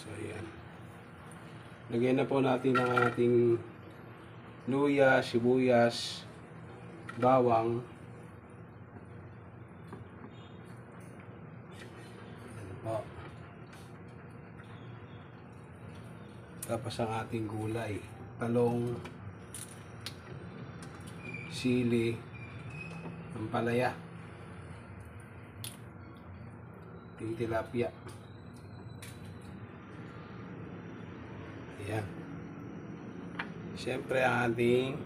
So, ayan. Lagyan na po natin ang ating luya, sibuyas, bawang. Oh. Tapos ang ating gulay, talong, sili, ampalaya, tilapia. Ayan. Siyempre ang ating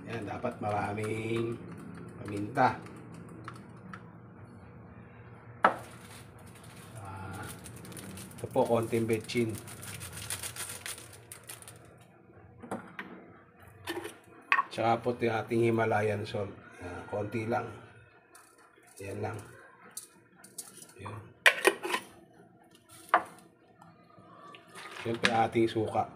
ayan, dapat maraming paminta. Ito po, konting betchin. Tsaka po yung ating Himalayan salt. Konti lang. Yan lang. Ayan. Siyempre ating suka.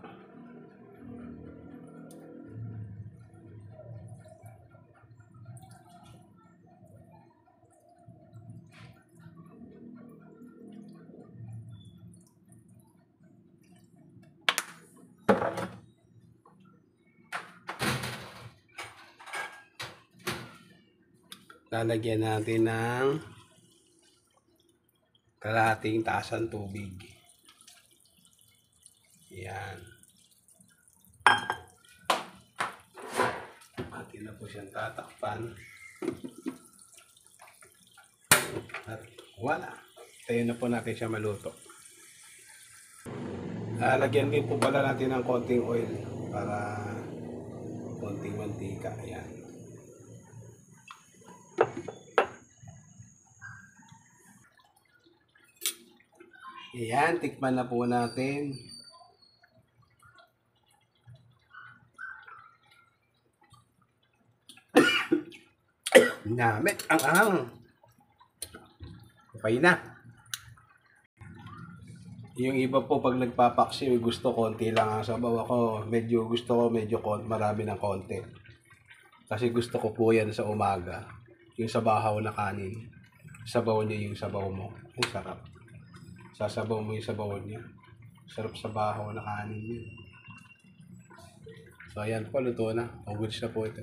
Lalagyan natin ng kalahating tasang tubig. Yan. Atin na po siyang tatakpan. At wala. Tayo na po natin siya maluto. Lalagyan din po pala natin ng konting oil para konting mantika. Yan. Ayan, tikman na po natin. Namit ang ahang. Okay na. Yung iba po pag nagpapaksi, gusto konti lang ang sabaw. Ako, gusto ko marami ng konti. Kasi gusto ko po yan sa umaga. Yung sa bahaw na kanin. Sabaw niya yung sabaw mo. Ang sarap. Sasabaw mo yung sabaw niya. Sarap sa bahaw na kanin niya. So ayan po, luto na. Goods na po ito.